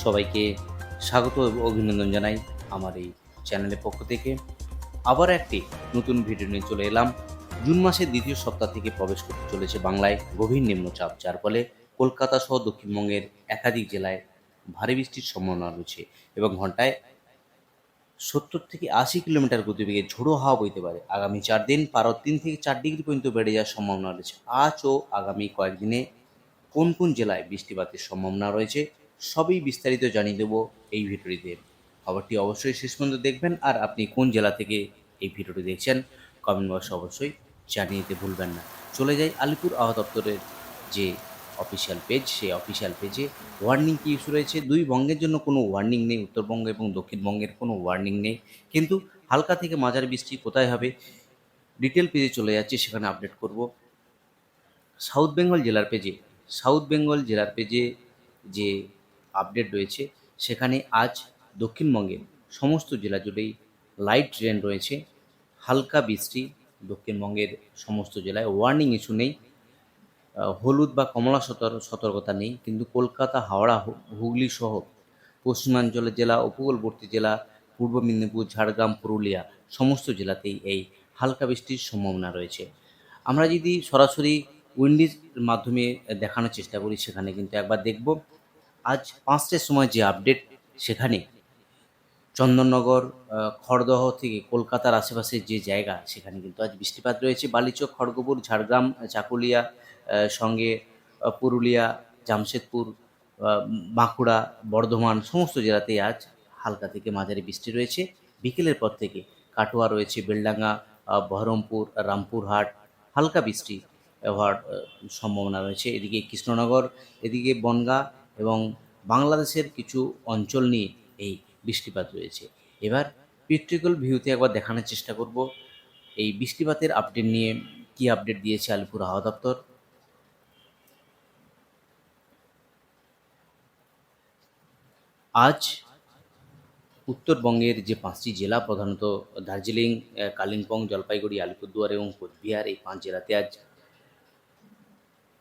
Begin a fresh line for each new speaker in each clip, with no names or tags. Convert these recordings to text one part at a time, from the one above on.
সবাইকে স্বাগত এবং অভিনন্দন জানাই আমার এই চ্যানেলের পক্ষ থেকে। আবার একটি নতুন ভিডিও নিয়ে চলে এলাম। জুন মাসের দ্বিতীয় সপ্তাহ থেকে প্রবেশ করতে চলেছে বাংলায় গভীর নিম্নচাপ, যার ফলে কলকাতা সহ দক্ষিণবঙ্গের একাধিক জেলায় ভারী বৃষ্টির সম্ভাবনা রয়েছে এবং ঘন্টায় 70 থেকে 80 কিলোমিটার গতিবেগে ঝোড়ো হাওয়া বইতে পারে। আগামী 4 দিন পারদ 3 থেকে 4 ডিগ্রি পর্যন্ত বেড়ে যাওয়ার সম্ভাবনা রয়েছে। আজ ও আগামী কয়েকদিনে কোন কোন জেলায় বৃষ্টিপাতের সম্ভাবনা রয়েছে সবই বিস্তারিত জানিয়ে দেবো এই ভিডিওটিতে। খবরটি অবশ্যই শেষ পর্যন্ত দেখবেন। আর আপনি কোন জেলা থেকে এই ভিডিওটি দেখছেন কমেন্ট বক্সে অবশ্যই জানিয়ে দিতে ভুলবেন না। চলে যাই আলিপুর আবহাওয়া দপ্তরের যে অফিসিয়াল পেজ, সেই অফিসিয়াল পেজে ওয়ার্নিং কি ইস্যু রয়েছে। দুই বঙ্গের জন্য কোনো ওয়ার্নিং নেই, উত্তরবঙ্গ এবং দক্ষিণবঙ্গের কোনো ওয়ার্নিং নেই, কিন্তু হালকা থেকে মাঝারি বৃষ্টি কোথায় হবে ডিটেল পেজে চলে যাচ্ছে, সেখানে আপডেট করব। সাউথ বেঙ্গল জেলার পেজে যে আপডেট রয়েছে, সেখানে আজ দক্ষিণবঙ্গের সমস্ত জেলা জুড়েই লাইট রেন রয়েছে, হালকা বৃষ্টি। দক্ষিণবঙ্গের সমস্ত জেলায় ওয়ার্নিং ইস্যু নেই, হলুদ বা কমলা সতর্কতা নেই, কিন্তু কলকাতা, হাওড়া, হুগলি সহ পশ্চিমাঞ্চলের জেলা, উপকূলবর্তী জেলা, পূর্ব মেদিনীপুর, ঝাড়গ্রাম, পুরুলিয়া সমস্ত জেলাতেই এই হালকা বৃষ্টির সম্ভাবনা রয়েছে। আমরা যদি সরাসরি উইন্ডিজ মাধ্যমে দেখানোর চেষ্টা করি, সেখানে কিন্তু একবার দেখব আজ 5টার সময় যে আপডেট, সেখানে চন্দননগর, খড়দহ থেকে কলকাতার আশেপাশের যে জায়গা, সেখানে কিন্তু আজ বৃষ্টিপাত রয়েছে। বালিচক, খড়গপুর, ঝাড়গ্রাম, চাকুলিয়া, সঙ্গে পুরুলিয়া, জামশেদপুর, বাঁকুড়া, বর্ধমান সমস্ত জেলাতেই আজ হালকা থেকে মাঝারি বৃষ্টি রয়েছে। বিকেলের পর থেকে কাটোয়া রয়েছে, বেলডাঙ্গা, বহরমপুর, রামপুরহাট হালকা বৃষ্টি হওয়ার সম্ভাবনা রয়েছে। এদিকে কৃষ্ণনগর, এদিকে বনগাঁ এবং বাংলাদেশের কিছু অঞ্চল নিয়ে এই বৃষ্টিপাত রয়েছে। এবার প্র্যাকটিক্যাল ভিউতে একবার দেখানোর চেষ্টা করব এই বৃষ্টিপাতের আপডেট নিয়ে কি আপডেট দিয়েছে আলিপুর আবহাওয়া দপ্তর। আজ উত্তরবঙ্গের যে 5টি জেলা, প্রধানত দার্জিলিং, কালিম্পং, জলপাইগুড়ি, আলিপুরদুয়ার এবং কোচবিহার, এই 5 জেলাতে আজ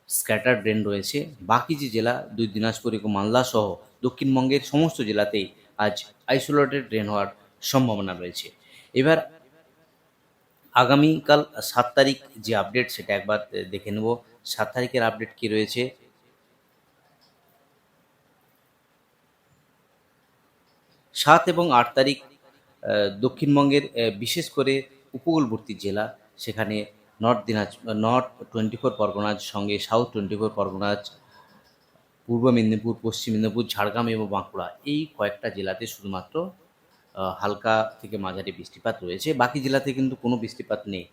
স্ক্যাটার্ড রেন রয়েছে। বাকি যে জেলা, দিনাজপুর এবং মালদা সহ দক্ষিণবঙ্গের সমস্ত জেলাতেই আজ আইসোলেটেড রেন হওয়ার সম্ভাবনা রয়েছে। এবার আগামীকাল 7 তারিখ যে আপডেট, সেটা একবার দেখে নেব। 7 তারিখের আপডেট কী রয়েছে। 7 এবং 8 তারিখ দক্ষিণবঙ্গের বিশেষ করে উপকূলবর্তী জেলা, সেখানে নর্থ 24 পরগনার সঙ্গে সাউথ 24 পরগনাজ, পূর্ব মেদিনীপুর, পশ্চিম মেদিনীপুর, ঝাড়গ্রাম এবং বাঁকুড়া, এই কয়েকটা জেলাতে শুধুমাত্র হালকা থেকে মাঝারি বৃষ্টিপাত রয়েছে। বাকি জেলাতে কিন্তু কোনো বৃষ্টিপাত নেই।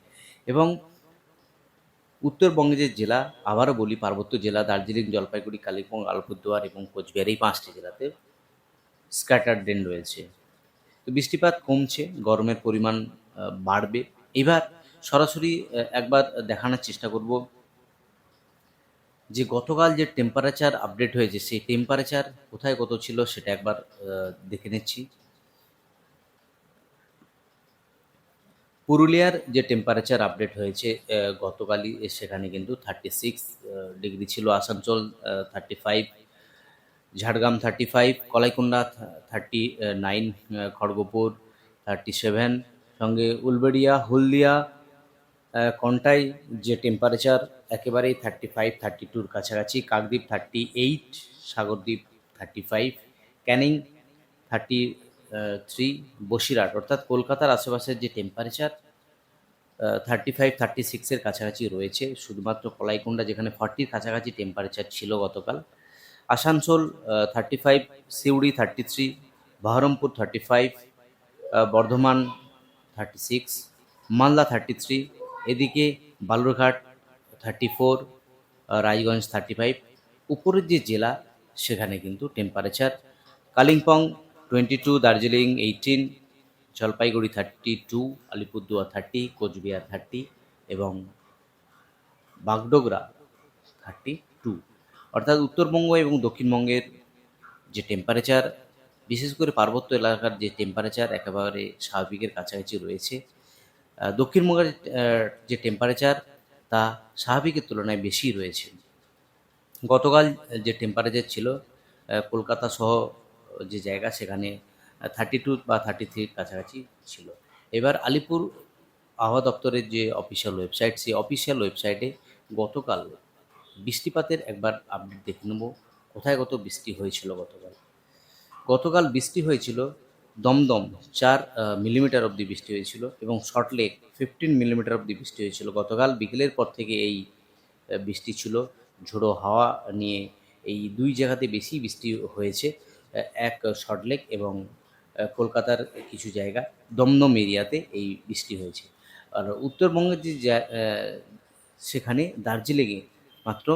এবং উত্তরবঙ্গের যে জেলা, আবারও বলি, পার্বত্য জেলা দার্জিলিং, জলপাইগুড়ি, কালিম্পং, আলিপুরদুয়ার এবং কোচবিহার, এই 5টি জেলাতে স্ক্যাটার্ড রেন রয়েছে। তো বৃষ্টিপাত কমছে, গরমের পরিমাণ বাড়বে। এবার সরাসরি একবার দেখানোর চেষ্টা করব যে গতকাল যে টেম্পারেচার আপডেট হয়েছে, সেই টেম্পারেচার কোথায় কত ছিল সেটা একবার দেখে নিচ্ছি। পুরুলিয়ার যে টেম্পারেচার আপডেট হয়েছে গতকালই, সেখানে কিন্তু 36 ডিগ্রি ছিল। আসানসোল 35, ঝাড়গ্রাম 35, কলাইকুণ্ডা 39, খড়গপুর 37, সঙ্গে উলবেড়িয়া, হলদিয়া, কন্টাই যে টেম্পারেচার একেবারেই 35, 32-র কাছাকাছি। কাকদ্বীপ 38, সাগরদ্বীপ 35, ক্যানিং 33, বসিরহাট অর্থাৎ কলকাতার আশেপাশের যে টেম্পারেচার 35, 36-এর কাছাকাছি রয়েছে। শুধুমাত্র কলাইকুণ্ডা, যেখানে 40-র কাছাকাছি টেম্পারেচার ছিল গতকাল। আসানসোল 35, সিউড়ি 33, বহরমপুর 35, বর্ধমান 36, মালদা 33, এদিকে বালুরঘাট 34, রায়গঞ্জ 35। উপরের যে জেলা, সেখানে কিন্তু টেম্পারেচার কালিম্পং 22, দার্জিলিং 18, জলপাইগুড়ি 32, আলিপুরদুয়ার 30, কোচবিহার 30 এবং বাগডোগরা 32। অর্থাৎ উত্তরবঙ্গ এবং দক্ষিণবঙ্গের যে টেম্পারেচার, বিশেষ করে পার্বত্য এলাকার যে টেম্পারেচার, একেবারে স্বাভাবিকের কাছাকাছি রয়েছে। দক্ষিণবঙ্গের যে টেম্পারেচার, তা স্বাভাবিকের তুলনায় বেশি রয়েছে। গতকাল যে টেম্পারেচার ছিল কলকাতা সহ যে জায়গা সেখানে 32 বা 33 কাছাকাছি ছিল। এবার আলিপুর আবহাওয়া দপ্তরের যে অফিসিয়াল ওয়েবসাইট, সেই অফিসিয়াল ওয়েবসাইটে গতকাল বৃষ্টিপাতের একবার আপডেট দেখে নেব, কোথায় কত বৃষ্টি হয়েছিল গতকাল। গতকাল বৃষ্টি হয়েছিল দমদম 4 মিলিমিটার অবধি বৃষ্টি হয়েছিল এবং সল্টলেক 15 মিলিমিটার অবধি বৃষ্টি হয়েছিল। গতকাল বিকেলের পর থেকে এই বৃষ্টি ছিল, ঝোড়ো হাওয়া নিয়ে এই 2 জায়গাতে বেশি বৃষ্টি হয়েছে। এক সল্টলেক এবং কলকাতার কিছু জায়গা দমদম এরিয়াতে এই বৃষ্টি হয়েছে। আর উত্তরবঙ্গের যে সেখানে দার্জিলিংয়ে মাত্র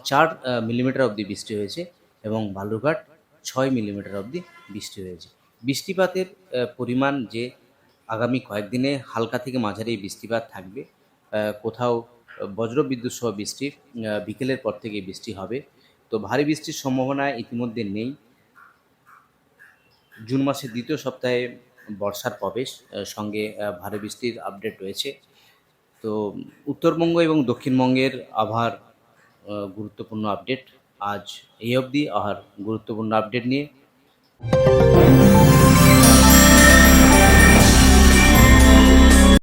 4 মিলিমিটার অবধি বৃষ্টি হয়েছে এবং বালুরঘাট 6 মিলিমিটার অবধি বৃষ্টি হয়েছে। বৃষ্টিপাতের পরিমাণ যে আগামী কয়েকদিনে হালকা থেকে মাঝারি বৃষ্টিপাত থাকবে। কোথাও বজ্রবিদ্যুৎ সহ বৃষ্টি, বিকেলের পর থেকে বৃষ্টি হবে। তো ভারী বৃষ্টির সম্ভাবনা ইতিমধ্যে নেই। জুন মাসের দ্বিতীয় সপ্তাহে বর্ষার প্রবেশ, সঙ্গে ভারী বৃষ্টির আপডেট রয়েছে। তো উত্তরবঙ্গ এবং দক্ষিণবঙ্গের আবহাওয়ার গুরুত্বপূর্ণ আপডেট আজ এই অবধি। আর গুরুত্বপূর্ণ আপডেট নিয়ে